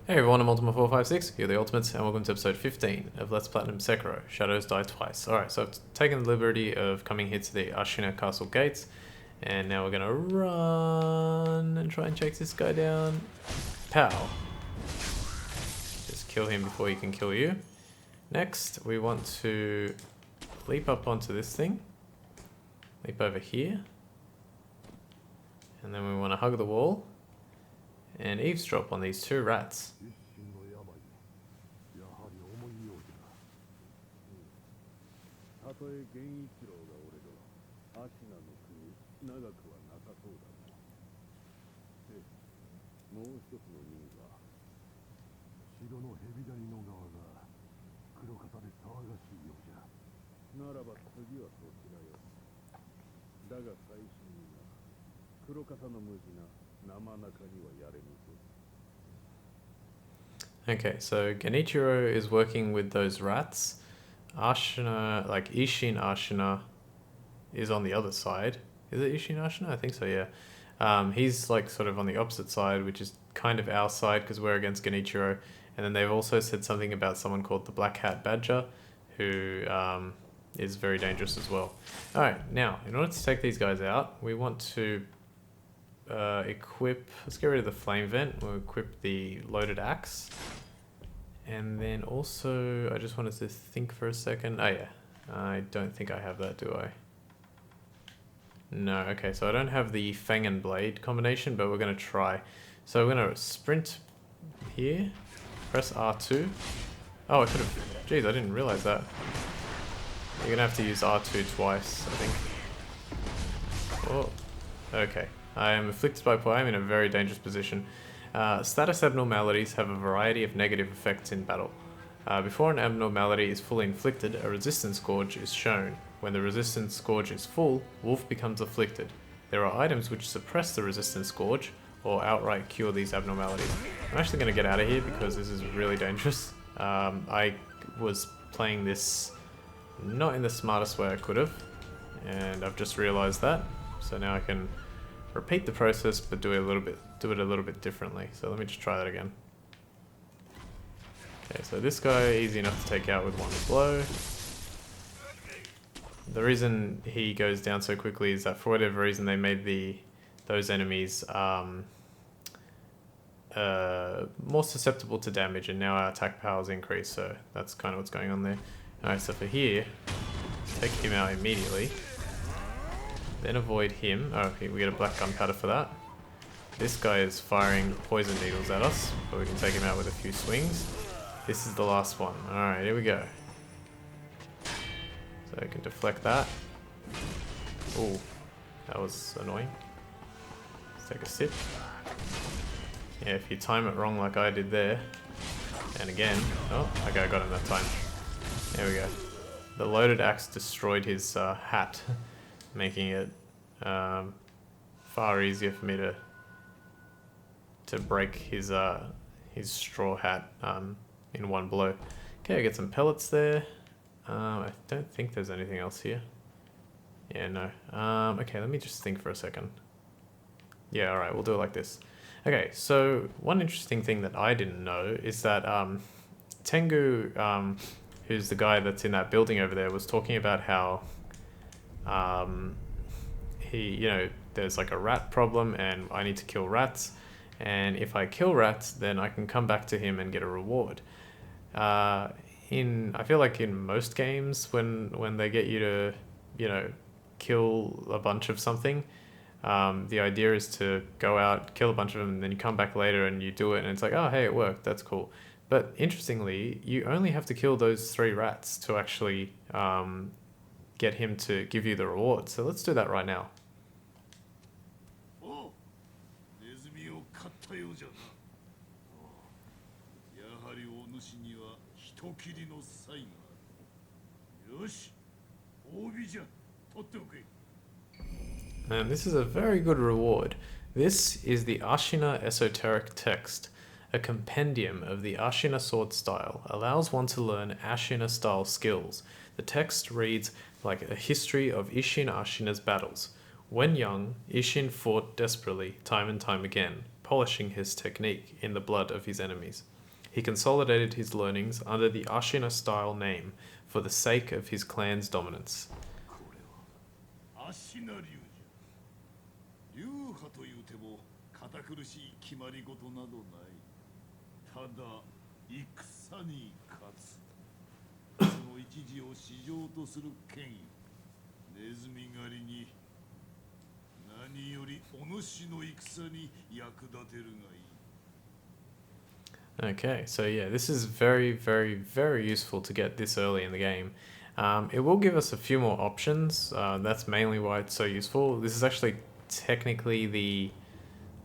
Hey everyone, I'm Ultima456, you're the Ultimates, and welcome to episode 15 of Let's Platinum Sekiro, Shadows Die Twice. Alright, so I've taken the liberty of coming here to the Ashina Castle gates, and now we're gonna run and try and chase this guy down. Pow. Just kill him before he can kill you. Next, we want to leap up onto this thing. Leap over here. And then we want to hug the wall and eavesdrop on these two rats. Okay, so Genichiro is working with those rats. Ashina, like Ishin Ashina, is on the other side. Is it Ishin Ashina? I think so, yeah. He's like sort of on the opposite side, which is kind of our side because we're against Genichiro. And then they've also said something about someone called the Black Hat Badger, who is very dangerous as well. Alright, now, in order to take these guys out, we want to equip, let's get rid of the flame vent, we'll equip the loaded axe. And then also, I just wanted to think for a second. Oh yeah, I don't think I have that, do I? No, okay, so I don't have the Fang and Blade combination, but we're going to try. So we're going to sprint here, press R2. Oh, I could have, geez, I didn't realize that. You're going to have to use R2 twice, I think. Oh, okay. I am afflicted by poison. I'm in a very dangerous position. Status abnormalities have a variety of negative effects in battle. Before an abnormality is fully inflicted, a resistance gauge is shown. When the resistance gauge is full, Wolf becomes afflicted. There are items which suppress the resistance gauge or outright cure these abnormalities. I'm actually going to get out of here because this is really dangerous. I was playing this not in the smartest way I could have, and I've just realized that. So now I can repeat the process, but do it a little bit differently. So let me just try that again. Okay, so this guy, easy enough to take out with one blow. The reason he goes down so quickly is that for whatever reason they made those enemies more susceptible to damage, and now our attack powers increase, so that's kind of what's going on there. Alright, so for here, take him out immediately. Then avoid him. Oh, okay, we get a black gunpowder for that. This guy is firing poison needles at us, but we can take him out with a few swings. This is the last one. Alright, here we go. So I can deflect that. Ooh, that was annoying. Let's take a sip. Yeah, if you time it wrong like I did there, and again, oh, okay, I got him that time. There we go. The loaded axe destroyed his hat, making it far easier for me to break his straw hat in one blow. Okay, I get some pellets there. I don't think there's anything else here. Yeah, no. Okay, let me just think for a second. Yeah, alright, we'll do it like this. Okay, so one interesting thing that I didn't know is that Tengu, who's the guy that's in that building over there, was talking about how there's like a rat problem and I need to kill rats, and if I kill rats then I can come back to him and get a reward. I feel like in most games when they get you to kill a bunch of something, the idea is to go out, kill a bunch of them, and then you come back later and you do it and it's like, oh hey, it worked, that's cool. But interestingly, you only have to kill those 3 rats to actually get him to give you the reward. So let's do that right now. And this is a very good reward. This is the Ashina Esoteric Text. A compendium of the Ashina sword style allows one to learn Ashina style skills. The text reads like a history of Ishin Ashina's battles. When young, Ishin fought desperately time and time again, polishing his technique in the blood of his enemies. He consolidated his learnings under the Ashina style name for the sake of his clan's dominance. 足な流じゃ。流派というても堅苦しい決まり事などない。ただ戦に勝つ。その一時を市場とする権威。ネズミ狩りに何よりお主の戦に役立てるがいい。Okay, so yeah, this is very, very, very useful to get this early in the game. It will give us a few more options. That's mainly why it's so useful. This is actually technically the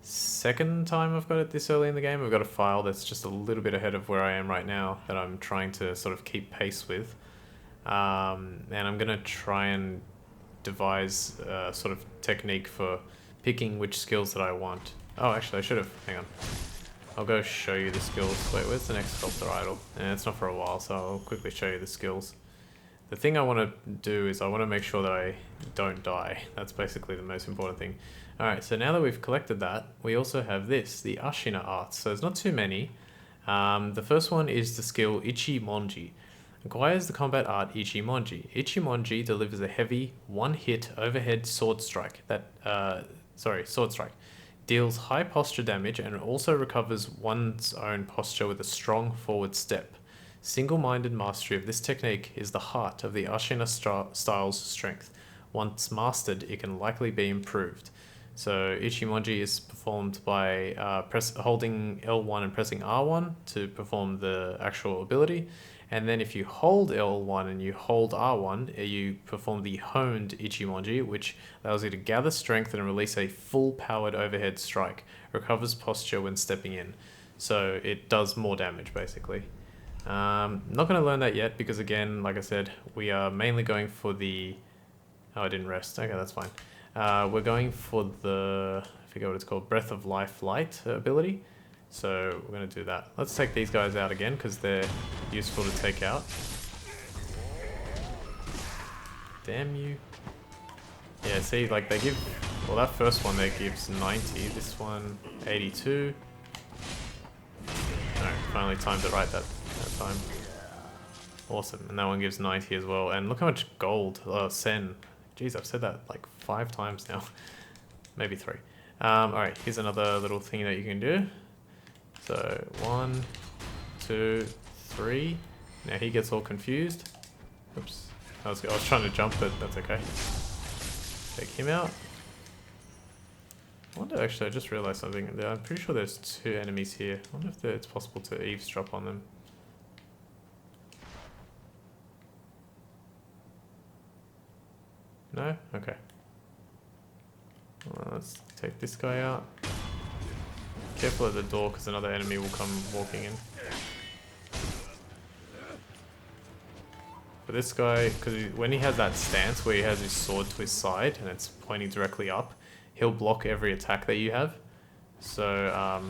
second time I've got it this early in the game. I've got a file that's just a little bit ahead of where I am right now that I'm trying to sort of keep pace with. And I'm going to try and devise a sort of technique for picking which skills that I want. Oh, actually, I should have. Hang on. I'll go show you the skills. Wait, where's the next sculptor idol? And it's not for a while, so I'll quickly show you the skills. The thing I want to do is I want to make sure that I don't die. That's basically the most important thing. Alright, so now that we've collected that, we also have this, the Ashina arts. So there's not too many. The first one is the skill Ichimonji. Acquires the combat art Ichimonji. Ichimonji delivers a heavy, one-hit overhead sword strike sword strike. Deals high posture damage and also recovers one's own posture with a strong forward step. Single-minded mastery of this technique is the heart of the Ashina style's strength. Once mastered, it can likely be improved. So Ichimonji is performed by holding L1 and pressing R1 to perform the actual ability. And then if you hold L1 and you hold R1, you perform the honed Ichimonji, which allows you to gather strength and release a full-powered overhead strike. Recovers posture when stepping in. So it does more damage, basically. Not going to learn that yet because, again, like I said, we are mainly going for the... Oh, I didn't rest. Okay, that's fine. We're going for the... I forget what it's called. Breath of Life Light ability. So we're going to do that. Let's take these guys out again because they're useful to take out. Damn you. Yeah, see, like they give... Well, that first one there gives 90. This one, 82. Alright, finally timed it right that time. Awesome. And that one gives 90 as well. And look how much gold. Sen. Jeez, I've said that like 5 times now. Maybe 3. Alright, here's another little thing that you can do. So 1, 2, 3. Now he gets all confused. Oops. I was trying to jump, but that's okay. Take him out. I wonder, actually, I just realized something. I'm pretty sure there's 2 enemies here. I wonder if it's possible to eavesdrop on them. No? Okay. Well, let's take this guy out. Careful at the door because another enemy will come walking in. For this guy, because when he has that stance where he has his sword to his side and it's pointing directly up, he'll block every attack that you have. So,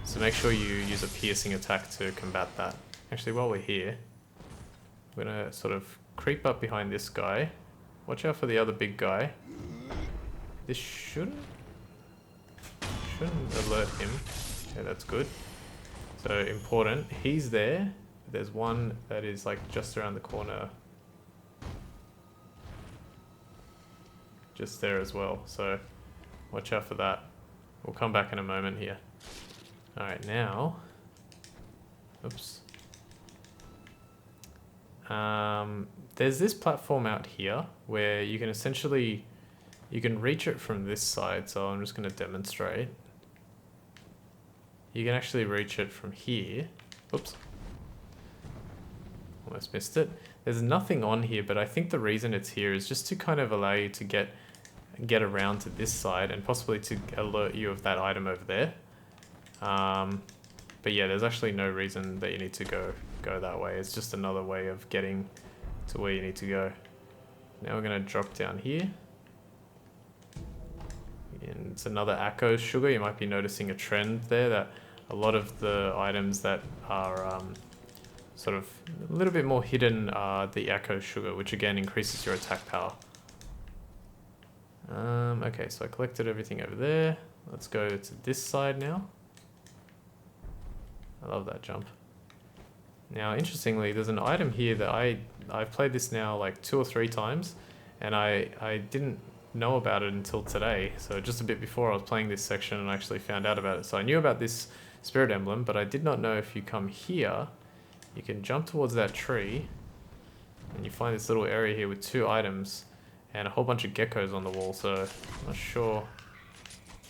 so make sure you use a piercing attack to combat that. Actually, while we're here, we're going to sort of creep up behind this guy. Watch out for the other big guy. This shouldn't alert him. Okay, that's good. So important. He's there. There's one that is like just around the corner. Just there as well. So watch out for that. We'll come back in a moment here. Alright, now. Oops. There's this platform out here where you can essentially, you can reach it from this side. So I'm just going to demonstrate. You can actually reach it from here. Oops. Almost missed it. There's nothing on here, but I think the reason it's here is just to kind of allow you to get around to this side and possibly to alert you of that item over there. But yeah, there's actually no reason that you need to go that way. It's just another way of getting to where you need to go. Now we're going to drop down here. And it's another Akko sugar. You might be noticing a trend there that a lot of the items that are sort of a little bit more hidden are the Akko sugar, which again increases your attack power. Okay, so I collected everything over there. let's go to this side now. I love that jump. Now, interestingly, there's an item here that I've played this now like 2 or 3 times, and I didn't know about it until today. So just a bit before I was playing this section and I actually found out about it. So I knew about this spirit emblem, but I did not know if you come here, you can jump towards that tree, and you find this little area here with 2 items and a whole bunch of geckos on the wall. So I'm not sure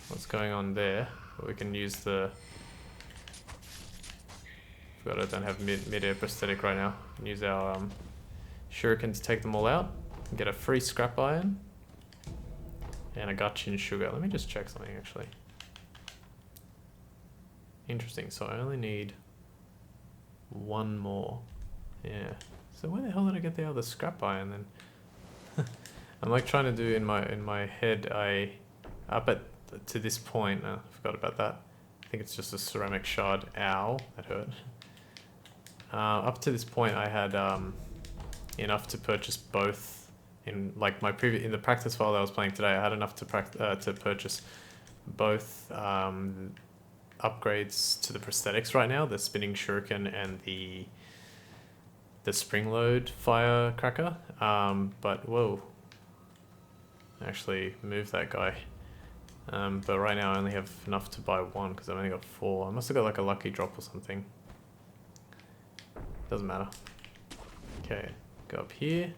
what's going on there, but we can use the... Forgot I don't have mid-air prosthetic right now. We can use our shuriken to take them all out and get a free scrap iron and a gachin sugar. Let me just check something actually. Interesting, so I only need 1 more. Yeah. So where the hell did I get the other scrap iron then? I'm like trying to do in my head, to this point, I forgot about that. I think it's just a ceramic shard. Ow, that hurt. Up to this point I had enough to purchase both. In like in the practice file that I was playing today, I had enough to purchase both upgrades to the prosthetics right now, the spinning shuriken and the spring load firecracker. But whoa, actually move that guy. But right now I only have enough to buy 1 because I've only got 4. I must have got like a lucky drop or something. Doesn't matter. Okay, go up here,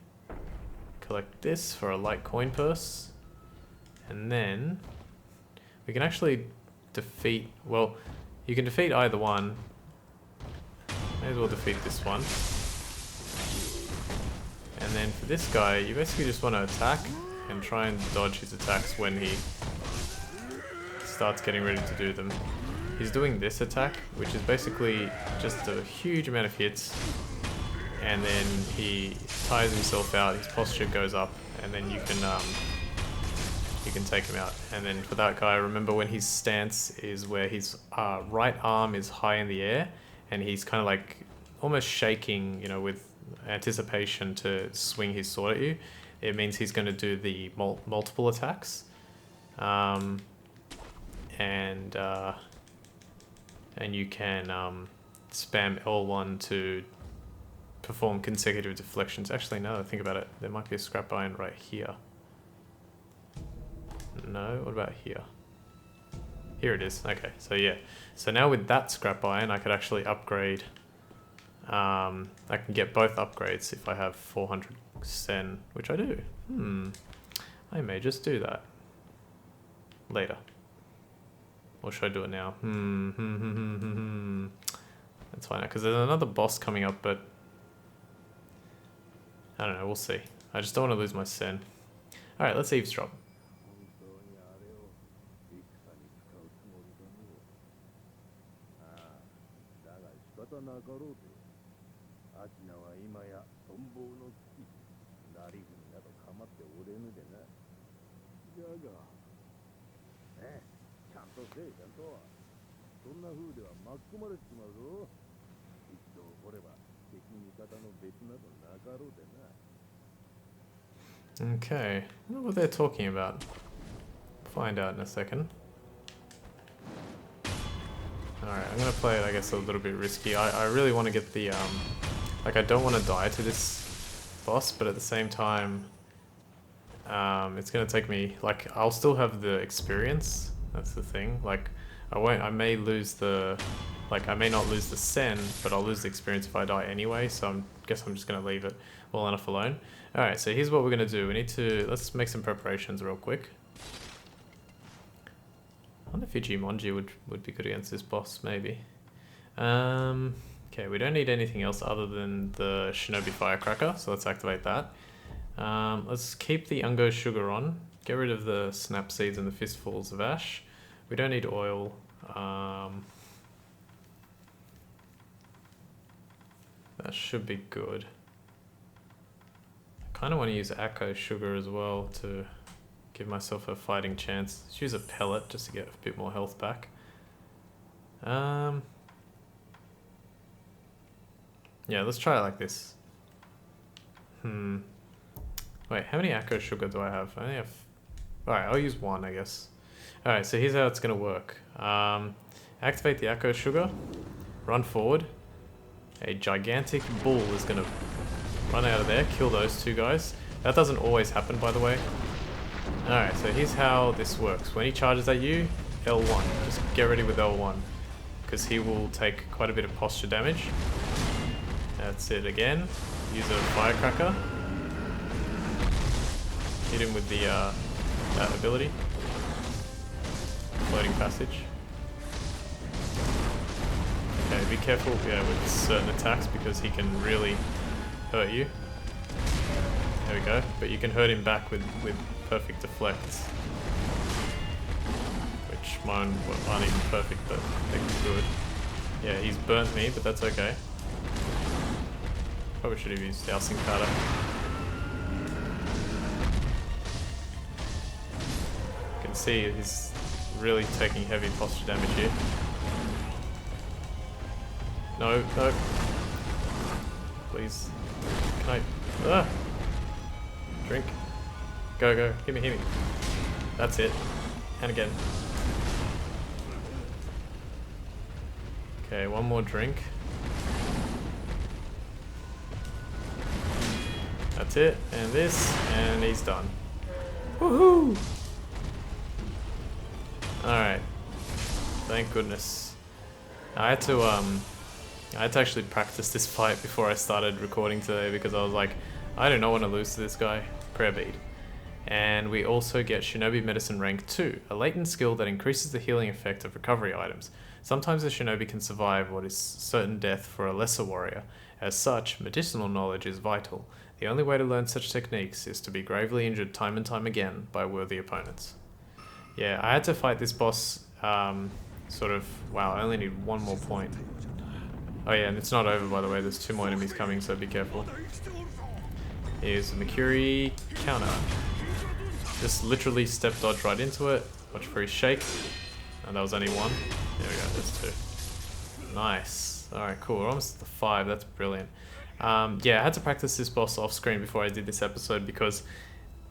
collect this for a light coin purse, and then we can actually defeat, well, you can defeat either one. May as well defeat this one. And then for this guy, you basically just want to attack and try and dodge his attacks when he starts getting ready to do them. He's doing this attack, which is basically just a huge amount of hits, and then he tires himself out, his posture goes up, and then you can take him out. And then for that guy, remember when his stance is where his right arm is high in the air, and he's kind of like almost shaking, you know, with anticipation to swing his sword at you. It means he's going to do the multiple attacks. And you can spam L1 to perform consecutive deflections. Actually, now that I think about it, there might be a scrap iron right here. No, what about here? Here it is. Okay, so yeah. So now with that scrap iron, I could actually upgrade. I can get both upgrades if I have 400 sen, which I do. I may just do that later. Or should I do it now? That's fine, because there's another boss coming up, but I don't know, we'll see. I just don't want to lose my sen. Alright, let's eavesdrop. そんな風では巻き込まれてしまうぞ。一度掘れば敵味方の別などなかろうでな。Okay, I wonder what they're talking about. Find out in a second. Alright, I'm gonna play it, I guess, a little bit risky. I really want to get the, like, I don't want to die to this boss, but at the same time, it's gonna take me, like, I'll still have the experience. That's the thing. Like, I may lose the, like, I may not lose the sen, but I'll lose the experience if I die anyway, so I guess I'm just gonna leave it well enough alone. Alright, so here's what we're gonna do. We need to, let's make some preparations real quick. I wonder if Ichimonji would be good against this boss, maybe. Okay, we don't need anything else other than the Shinobi Firecracker, so let's activate that. Let's keep the Ungo Sugar on. Get rid of the Snap Seeds and the Fistfuls of Ash. We don't need oil. That should be good. I kind of want to use Akko Sugar as well to give myself a fighting chance. Let's use a pellet just to get a bit more health back. Yeah, let's try it like this. Wait, how many Akko Sugar do I have? I only have... Alright, I'll use 1, I guess. Alright, so here's how it's going to work. Activate the Akko Sugar, run forward. A gigantic bull is going to run out of there, kill those two guys. That doesn't always happen, by the way. Alright, so here's how this works. When he charges at you, L1. Just get ready with L1, because he will take quite a bit of posture damage. That's it again. Use a firecracker. Hit him with the that ability. Floating passage. Okay, be careful with certain attacks because he can really hurt you. There we go. But you can hurt him back with perfect deflects. Which mine aren't even perfect, but they're good. Yeah, he's burnt me, but that's okay. Probably should have used dousing powder. You can see he's really taking heavy posture damage here. No, no. Please. Can I... Ah! Drink. Go, go. Hit me, hit me. That's it. And again. Okay, one more drink. That's it. And this. And he's done. Woohoo! Alright. Thank goodness. I had to actually practice this fight before I started recording today because I was like, I do not want to lose to this guy. Prayer bead. And we also get Shinobi Medicine Rank 2, a latent skill that increases the healing effect of recovery items. Sometimes a shinobi can survive what is certain death for a lesser warrior. As such, medicinal knowledge is vital. The only way to learn such techniques is to be gravely injured time and time again by worthy opponents. Yeah, I had to fight this boss, wow, I only need one more point. Oh yeah, and it's not over, by the way. There's 2 more enemies coming, so be careful. Here's the Makiri counter. Just literally step dodge right into it. Watch for his shake. And that was only 1. There we go, there's 2. Nice. Alright, cool. We're almost at the 5. That's brilliant. Yeah, I had to practice this boss off screen before I did this episode because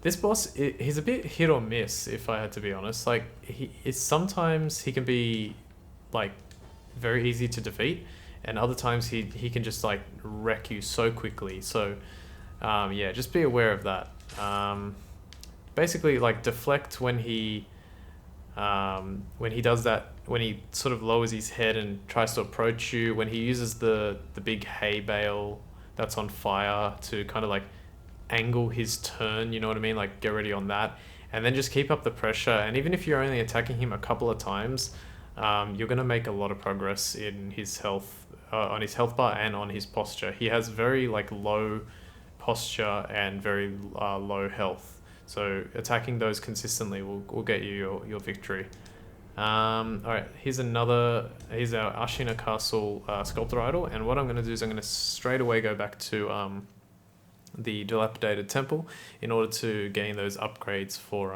this boss, he's a bit hit or miss, if I had to be honest. Like, sometimes he can be, like, very easy to defeat. And other times he can just like wreck you so quickly. So yeah, just be aware of that. Basically, like deflect when he does that, when he sort of lowers his head and tries to approach you, when he uses the big hay bale that's on fire to kind of like angle his turn, you know what I mean? Like get ready on that. And then just keep up the pressure. And even if you're only attacking him a couple of times, you're going to make a lot of progress in his health, on his health bar and on his posture. He has very like low posture and very low health. So attacking those consistently will get you your victory. Alright, here's our Ashina Castle sculptor idol. And what I'm going to do is I'm going to straight away go back to the dilapidated temple in order to gain those upgrades for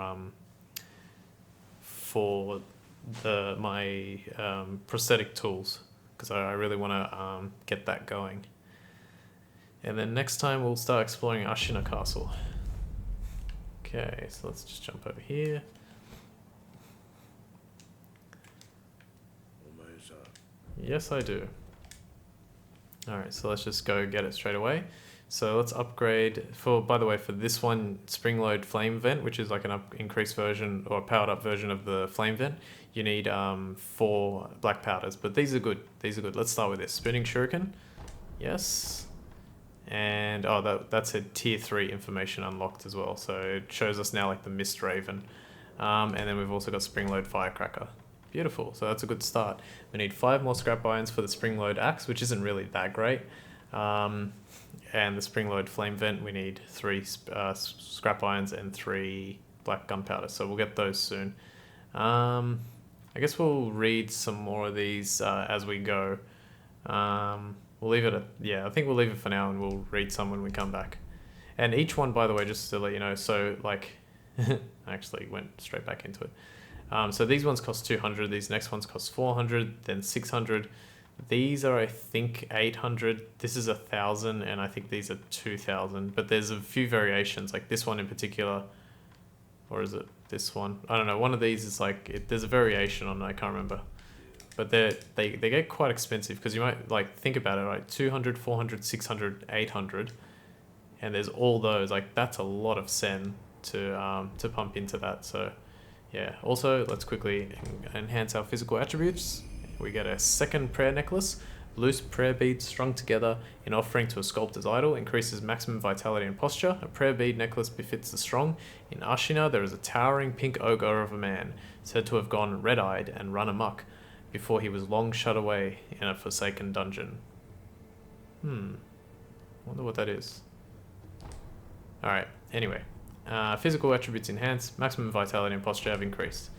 my prosthetic tools, because I really want to get that going. And then next time we'll start exploring Ashina Castle. Okay, so let's just jump over here. Yes, I do. Alright, so let's just go get it straight away. So let's upgrade, by the way, for this one, Spring Load Flame Vent, which is like an increased version or powered up version of the Flame Vent. You need 4 black powders, but these are good. These are good. Let's start with this. Spinning Shuriken. Yes. And that's a tier 3 information unlocked as well. So it shows us now like the Mist Raven. And then we've also got Spring Load Firecracker. Beautiful. So that's a good start. We need 5 more scrap irons for the Spring Load Axe, which isn't really that great. And the Spring Load Flame Vent, we need 3 scrap irons and 3 black gunpowder. So we'll get those soon. I guess we'll read some more of these as we go. We'll leave it I think we'll leave it for now and we'll read some when we come back. And each one, by the way, just to let you know, so like, I actually went straight back into it. So these ones cost 200, these next ones cost 400, then 600. These are, I think, 800. This is 1,000, and I think these are 2,000. But there's a few variations, like this one in particular, or is it this one. I don't know. One of these is like there's a variation on it. I can't remember, but they get quite expensive because you might like think about it, right? 200, 400, 600, 800, and there's all those. Like that's a lot of sen to pump into that. So yeah. Also, let's quickly enhance our physical attributes. We get a second prayer necklace. Loose prayer beads strung together in offering to a sculptor's idol increases maximum vitality and posture. A prayer bead necklace befits the strong. In Ashina, there is a towering pink ogre of a man, said to have gone red-eyed and run amok before he was long shut away in a forsaken dungeon. Wonder what that is. Alright, anyway. Physical attributes enhanced, maximum vitality and posture have increased.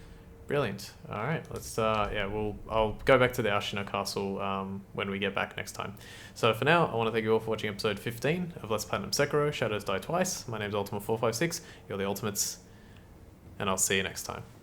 Brilliant. All right, let's I'll go back to the Ashina Castle when we get back next time. So for now, I want to thank you all for watching episode 15 of Let's Platinum Sekiro, Shadows Die Twice. My name's Ultima456, you're the Ultimates, and I'll see you next time.